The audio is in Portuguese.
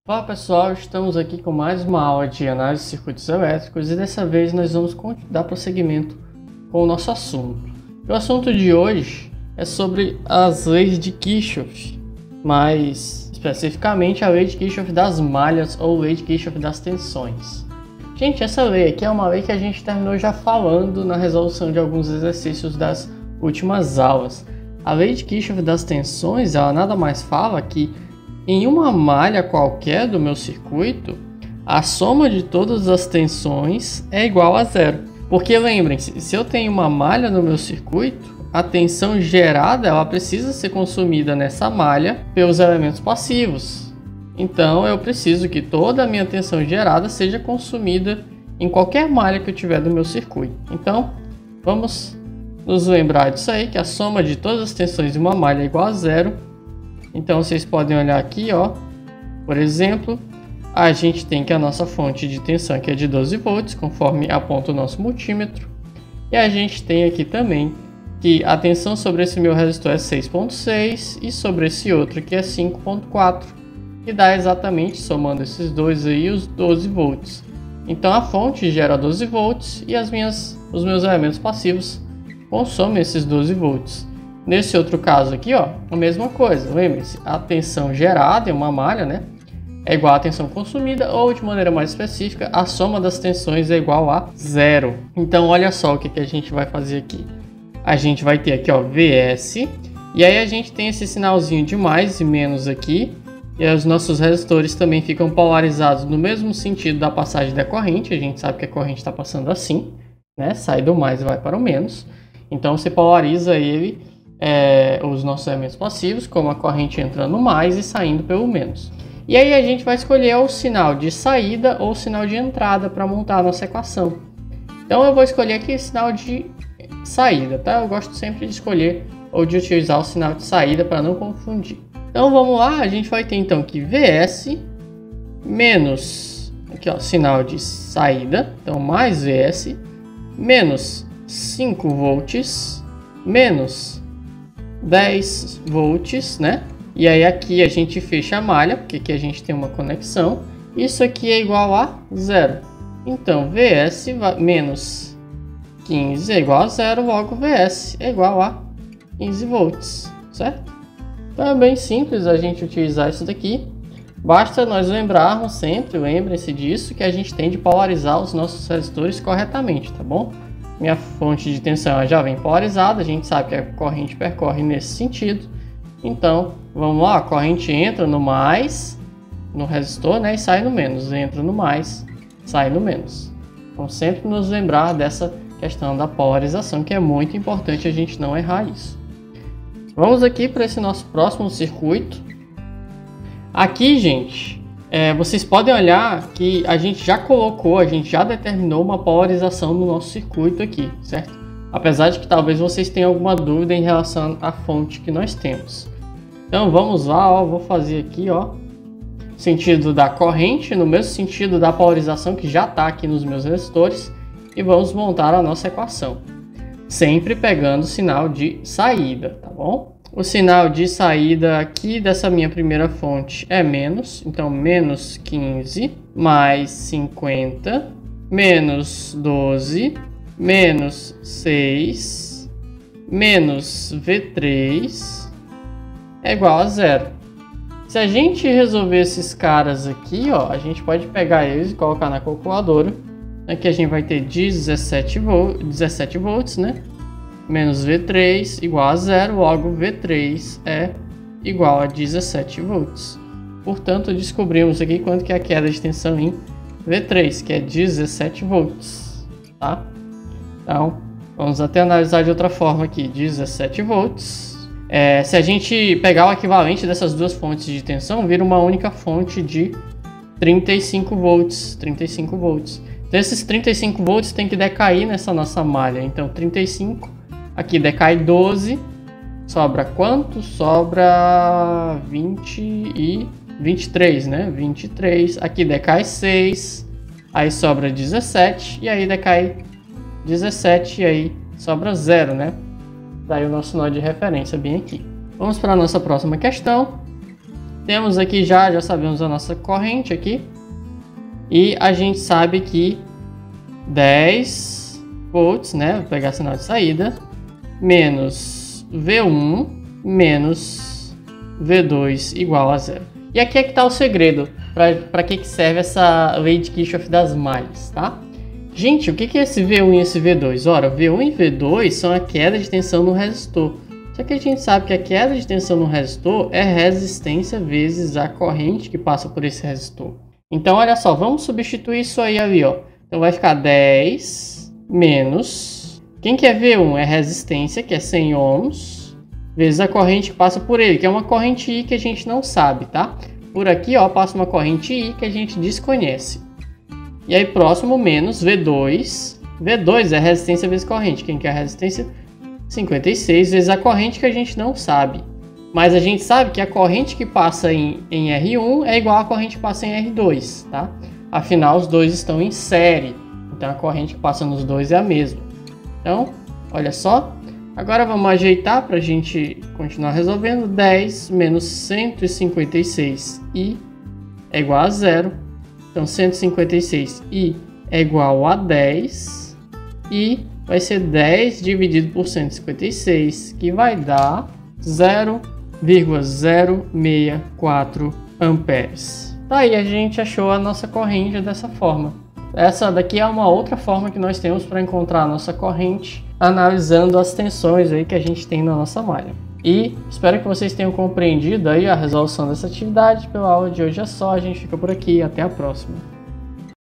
Fala pessoal, estamos aqui com mais uma aula de análise de circuitos elétricos e dessa vez nós vamos dar prosseguimento com o nosso assunto. O assunto de hoje é sobre as leis de Kirchhoff, mais especificamente a lei de Kirchhoff das malhas ou lei de Kirchhoff das tensões. Gente, essa lei aqui é uma lei que a gente terminou já falando na resolução de alguns exercícios das últimas aulas. A lei de Kirchhoff das tensões, ela nada mais fala que em uma malha qualquer do meu circuito, a soma de todas as tensões é igual a zero. Porque lembrem-se, se eu tenho uma malha no meu circuito, a tensão gerada ela precisa ser consumida nessa malha pelos elementos passivos. Então eu preciso que toda a minha tensão gerada seja consumida em qualquer malha que eu tiver do meu circuito. Então vamos nos lembrar disso aí, que a soma de todas as tensões de uma malha é igual a zero. Então vocês podem olhar aqui, ó, por exemplo, a gente tem que a nossa fonte de tensão aqui é de 12 volts, conforme aponta o nosso multímetro. E a gente tem aqui também que a tensão sobre esse meu resistor é 6.6 e sobre esse outro aqui é 5.4, que dá exatamente, somando esses dois aí, os 12 volts. Então a fonte gera 12 volts e os meus elementos passivos consomem esses 12 volts. Nesse outro caso aqui, ó, a mesma coisa. Lembre-se, a tensão gerada em uma malha, né, é igual à tensão consumida, ou de maneira mais específica, a soma das tensões é igual a zero. Então, olha só o que a gente vai fazer aqui. A gente vai ter aqui, ó, VS, e aí a gente tem esse sinalzinho de mais e menos aqui, e aí os nossos resistores também ficam polarizados no mesmo sentido da passagem da corrente. A gente sabe que a corrente está passando assim, né, sai do mais e vai para o menos. Então, você polariza ele, os nossos elementos passivos, como a corrente entrando no mais e saindo pelo menos. E aí a gente vai escolher o sinal de saída ou o sinal de entrada para montar a nossa equação. Então eu vou escolher aqui o sinal de saída, tá? Eu gosto sempre de escolher ou de utilizar o sinal de saída para não confundir. Então vamos lá, a gente vai ter então que VS menos, aqui ó, sinal de saída, então mais VS, menos 5 volts, menos 10 volts, né? E aí aqui a gente fecha a malha, porque aqui a gente tem uma conexão. Isso aqui é igual a zero. Então, VS menos 15 é igual a zero, logo VS é igual a 15 volts, certo? Então é bem simples a gente utilizar isso daqui. Basta nós lembrarmos sempre, lembrem-se disso, que a gente tem de polarizar os nossos resistores corretamente, tá bom? Minha fonte de tensão já vem polarizada, a gente sabe que a corrente percorre nesse sentido. Então, vamos lá, a corrente entra no mais, no resistor, né, e sai no menos. Entra no mais, sai no menos. Então, sempre nos lembrar dessa questão da polarização, que é muito importante a gente não errar isso. Vamos aqui para esse nosso próximo circuito. Aqui, gente, vocês podem olhar que a gente já determinou uma polarização no nosso circuito aqui, certo? Apesar de que talvez vocês tenham alguma dúvida em relação à fonte que nós temos. Então vamos lá, ó, vou fazer aqui, ó, sentido da corrente, no mesmo sentido da polarização que já está aqui nos meus resistores, e vamos montar a nossa equação. Sempre pegando o sinal de saída, tá bom? O sinal de saída aqui dessa minha primeira fonte é menos, então menos 15, mais 50, menos 12, menos 6, menos V3 é igual a zero. Se a gente resolver esses caras aqui, ó, a gente pode pegar eles e colocar na calculadora. Aqui a gente vai ter 17 volts, né? Menos V3 igual a zero, logo V3 é igual a 17 volts. Portanto, descobrimos aqui quanto que é a queda de tensão em V3, que é 17 volts, tá? Então, vamos até analisar de outra forma aqui, 17 volts. Se a gente pegar o equivalente dessas duas fontes de tensão, vira uma única fonte de 35 volts. 35 volts. Então, esses 35 volts tem que decair nessa nossa malha. Então, 35... Aqui decai 12, sobra quanto? Sobra 23, né? 23. Aqui decai 6, aí sobra 17, e aí decai 17, e aí sobra 0, né? Daí o nosso nó de referência bem aqui. Vamos para a nossa próxima questão. Temos aqui já sabemos a nossa corrente aqui. E a gente sabe que 10 volts, né? Vou pegar sinal de saída, menos V1 menos V2 igual a 0. E aqui é que está o segredo, para que serve essa lei de Kirchhoff das malhas, tá? Gente, o que é esse V1 e esse V2? Ora, V1 e V2 são a queda de tensão no resistor. Só que a gente sabe que a queda de tensão no resistor é resistência vezes a corrente que passa por esse resistor. Então, olha só, vamos substituir isso aí ali, ó. Então, vai ficar 10 menos... Quem que é V1? É resistência, que é 100 ohms, vezes a corrente que passa por ele, que é uma corrente I que a gente não sabe, tá? Por aqui, ó, passa uma corrente I que a gente desconhece. E aí, próximo, menos V2. V2 é resistência vezes corrente. Quem que é a resistência? 56 vezes a corrente que a gente não sabe. Mas a gente sabe que a corrente que passa em R1 é igual à corrente que passa em R2, tá? Afinal, os dois estão em série. Então, a corrente que passa nos dois é a mesma. Então, olha só. Agora, vamos ajeitar para a gente continuar resolvendo. 10 menos 156i é igual a 0. Então, 156i é igual a 10. E vai ser 10 dividido por 156, que vai dar 0,064 amperes. Tá aí, a gente achou a nossa corrente dessa forma. Essa daqui é uma outra forma que nós temos para encontrar a nossa corrente, analisando as tensões aí que a gente tem na nossa malha. E espero que vocês tenham compreendido aí a resolução dessa atividade. Pela aula de hoje é só, a gente fica por aqui, até a próxima.